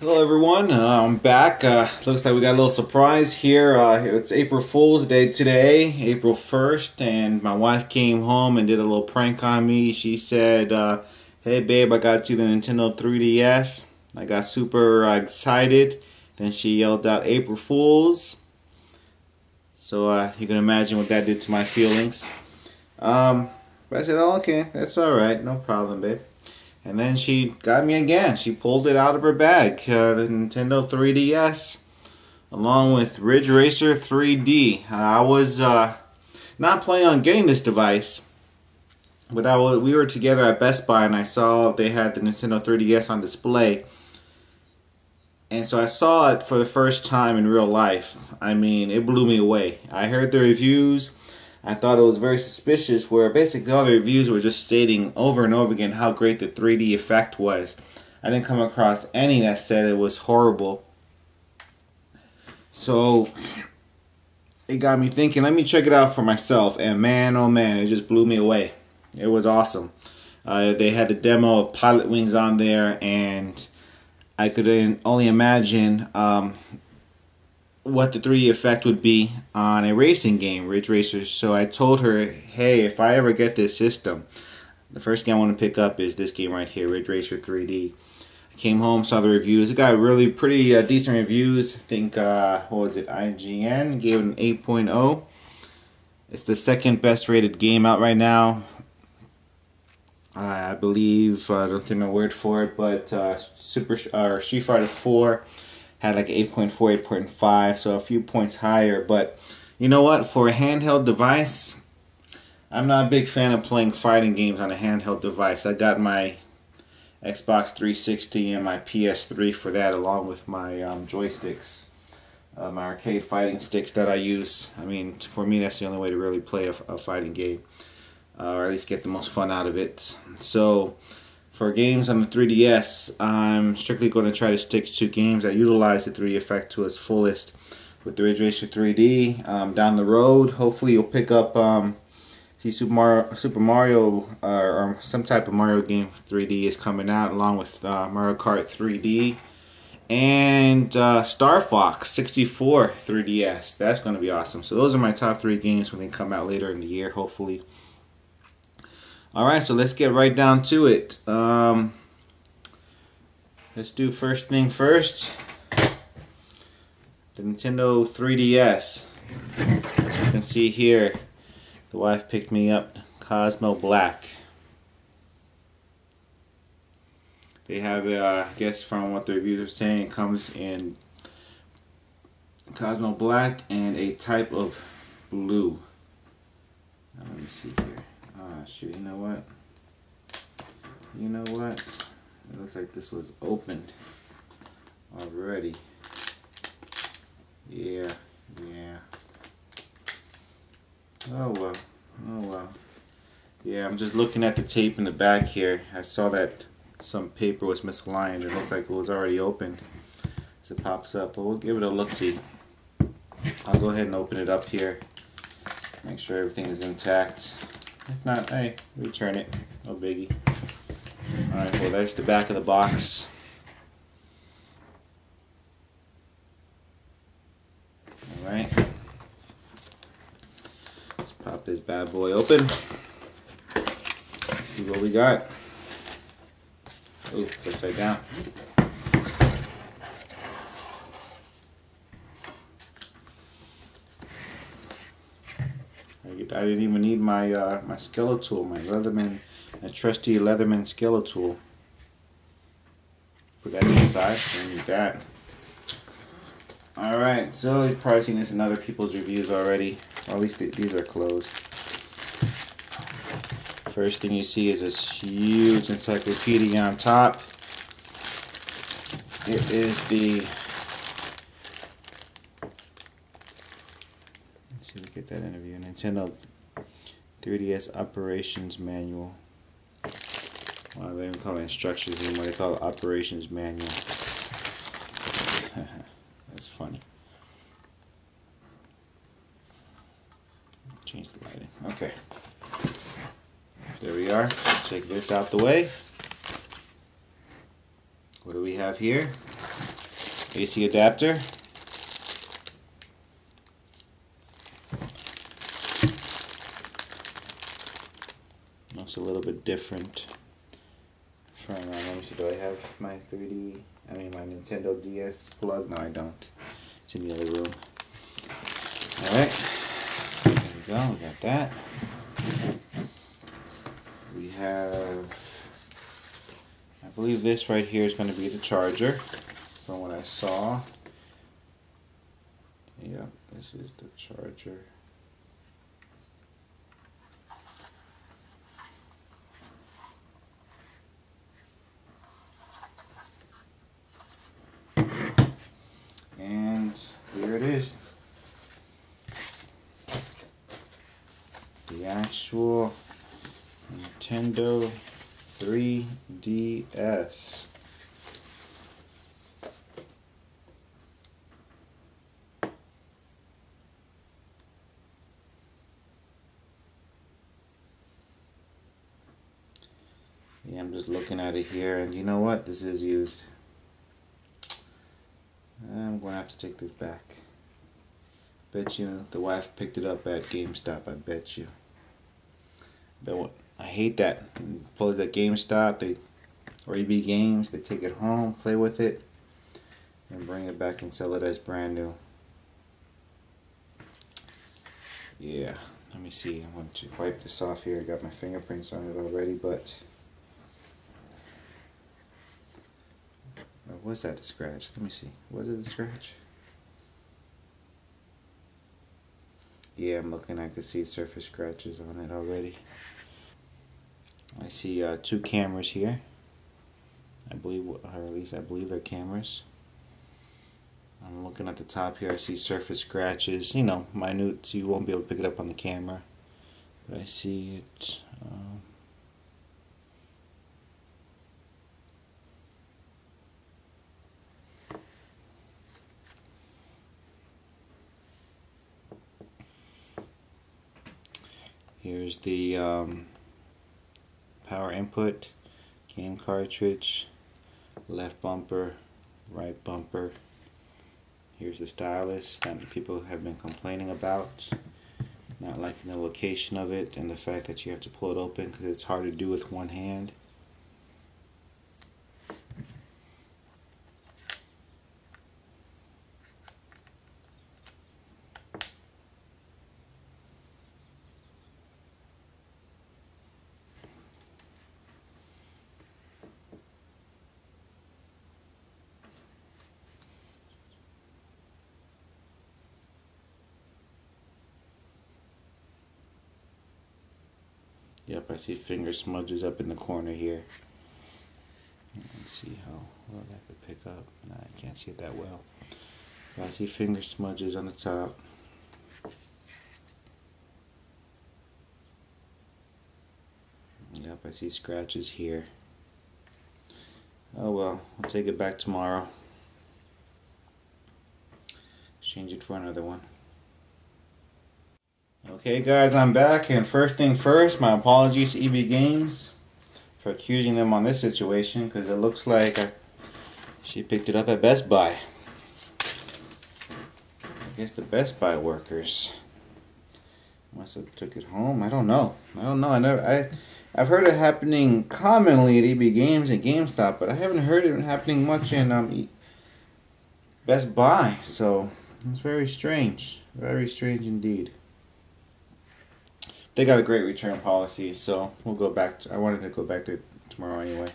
Hello everyone, I'm back. Looks like we got a little surprise here. It's April Fool's Day today, April 1st, and my wife came home and did a little prank on me. She said, hey babe, I got you the Nintendo 3DS. I got super excited. Then she yelled out April Fools. So you can imagine what that did to my feelings. But I said, oh okay, that's alright, no problem babe. And then she got me again. She pulled it out of her bag, the Nintendo 3DS, along with Ridge Racer 3D. I was not planning on getting this device, but we were together at Best Buy, and I saw they had the Nintendo 3DS on display. And so I saw it for the first time in real life. I mean, it blew me away. I heard the reviews. I thought it was very suspicious, where basically all the reviews were just stating over and over again how great the 3D effect was. I didn't come across any that said it was horrible. So it got me thinking, let me check it out for myself, and man oh man, it just blew me away. It was awesome. They had the demo of Pilot Wings on there, and I could only imagine what the 3D effect would be on a racing game, Ridge Racer. So I told her, hey, if I ever get this system, the first game I want to pick up is this game right here, Ridge Racer 3D. I came home, saw the reviews. It got really pretty decent reviews. I think, what was it, IGN gave it an 8.0. It's the second best rated game out right now. I believe, I don't take my word for it, but Street Fighter 4 had like 8.4, 8.5, so a few points higher. But you know what? For a handheld device, I'm not a big fan of playing fighting games on a handheld device. I got my Xbox 360 and my PS3 for that, along with my joysticks, my arcade fighting sticks that I use. I mean, for me, that's the only way to really play a fighting game, or at least get the most fun out of it. So for games on the 3DS, I'm strictly going to try to stick to games that utilize the 3D effect to its fullest with the Ridge Racer 3D. Down the road, hopefully you'll pick up Super Mario or some type of Mario game 3D is coming out, along with Mario Kart 3D and Star Fox 64 3DS. That's going to be awesome. So those are my top 3 games when they come out later in the year, hopefully. Alright, so let's get right down to it. Let's do first thing first. The Nintendo 3DS. As you can see here, the wife picked me up Cosmo Black. They have, I guess from what the reviews are saying, it comes in Cosmo Black and a type of blue. Now, let me see here. Ah, shoot, you know what? You know what? It looks like this was opened already. Yeah. Oh well. Oh well. Yeah, I'm just looking at the tape in the back here. I saw that some paper was misaligned. It looks like it was already opened as it pops up. But we'll give it a look-see. I'll go ahead and open it up here. Make sure everything is intact. If not, hey, return it. No biggie. Alright, well, there's the back of the box. Alright. Let's pop this bad boy open. See what we got. Oh, it's upside down. I didn't even need my my Skele-Tool, my trusty Leatherman Skele-Tool. Put that to the side. Don't need that. Alright, so you've probably seen this in other people's reviews already. Or at least these are closed. First thing you see is this huge encyclopedia on top. It is the... Let's see if we get that interview. Nintendo 3DS Operations Manual. Well, they don't call it instructions anymore. They call it Operations Manual. That's funny. Change the lighting. Okay. There we are. Check this out the way. What do we have here? AC adapter. Looks a little bit different from, let me see, do I have my my Nintendo DS plug? No, I don't. It's in the other room. Alright, there we go, we got that. We have, I believe this right here is going to be the charger, from what I saw. Yeah, this is the charger. And here it is. The actual Nintendo 3DS. Yeah, I'm just looking at it here, and you know what? This is used. I'm going to have to take this back. Bet you the wife picked it up at GameStop, I bet you. But what, I hate that. Close at GameStop, or EB Games, they take it home, play with it, and bring it back and sell it as brand new. Yeah, let me see. I want to wipe this off here. I got my fingerprints on it already, but was that a scratch? Let me see. Was it a scratch? Yeah, I'm looking. I could see surface scratches on it already. I see 2 cameras here. I believe, or at least I believe they're cameras. I'm looking at the top here. I see surface scratches. You know, minute, so you won't be able to pick it up on the camera. But I see it. Here's the power input, game cartridge, left bumper, right bumper. Here's the stylus that people have been complaining about, not liking the location of it and the fact that you have to pull it open because it's hard to do with one hand. Yep, I see finger smudges up in the corner here. Let's see how well that could pick up. No, I can't see it that well. But I see finger smudges on the top. Yep, I see scratches here. Oh well, I'll take it back tomorrow. Exchange it for another one. Okay guys, I'm back, and first thing first, my apologies to EB Games for accusing them on this situation, because it looks like she picked it up at Best Buy. I guess the Best Buy workers must have took it home. I don't know. I've heard it happening commonly at EB Games and GameStop, but I haven't heard it happening much in Best Buy. So it's very strange. Very strange indeed. They got a great return policy, so we'll go back. I wanted to go back there tomorrow anyway.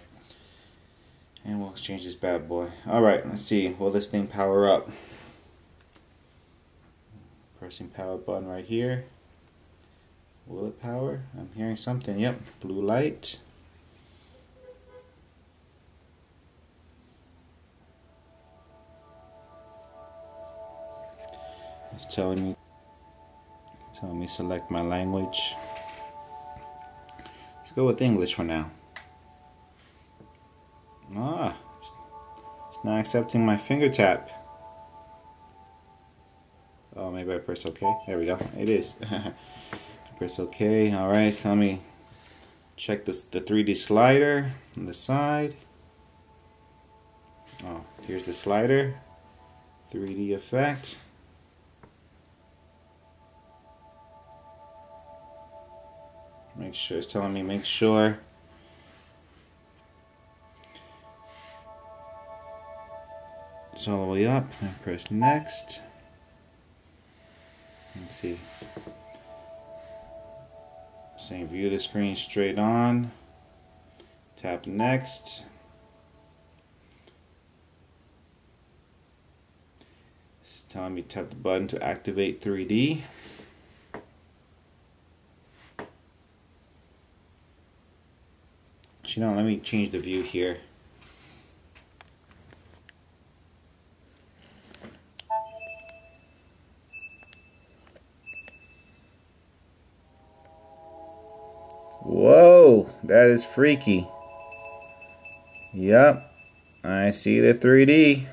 And we'll exchange this bad boy. Alright, let's see. Will this thing power up? Pressing power button right here. Will it power? I'm hearing something. Yep, blue light. It's telling me select my language. Let's go with English for now. It's not accepting my finger tap. Oh, maybe I press OK. There we go. It is. Press OK. Alright, so let me check this, the 3D slider on the side. Oh, here's the slider. 3D effect. Make sure it's telling me make sure. It's all the way up. And press next. Let's see. Saying view the screen straight on. Tap next. It's telling me tap the button to activate 3D. You know, let me change the view here. Whoa, that is freaky. Yep, I see the 3D.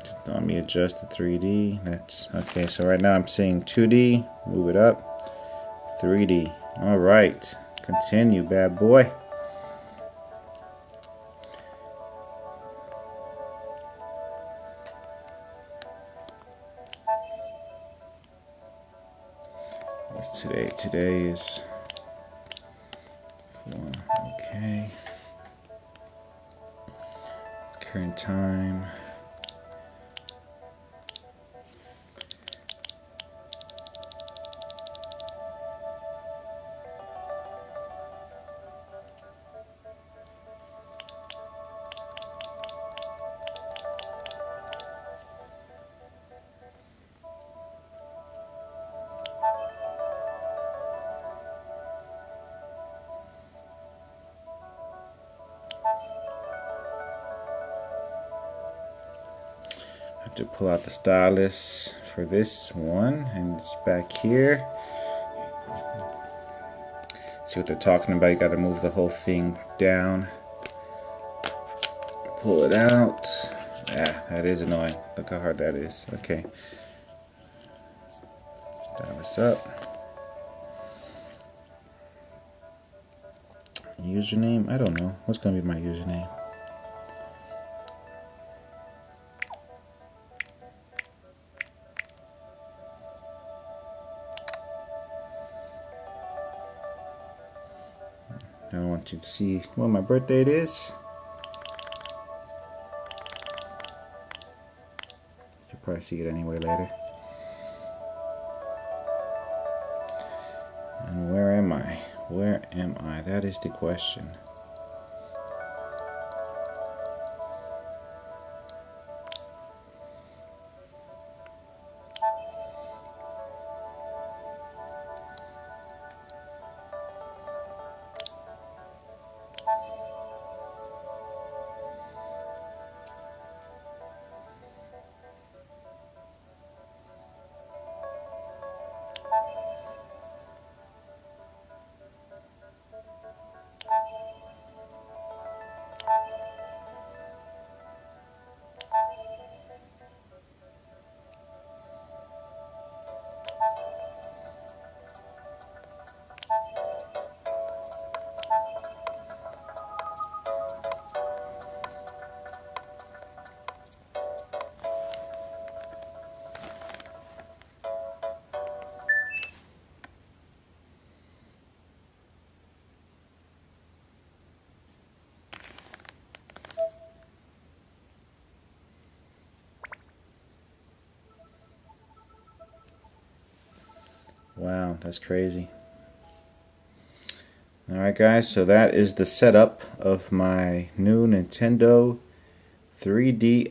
Just let me adjust the 3D. That's okay. So right now I'm seeing 2D. Move it up. 3D. All right. Continue, bad boy. What's today? Today is 4. Okay. Current time. To pull out the stylus for this one, and it's back here. See what they're talking about. You got to move the whole thing down. Pull it out. Yeah, that is annoying. Look how hard that is. Okay. Stylus up. Username? I don't know. What's going to be my username? I don't want you to see what my birth date is. You'll probably see it anyway later. And where am I? Where am I? That is the question. Wow, that's crazy. Alright guys, so that is the setup of my new Nintendo 3DS.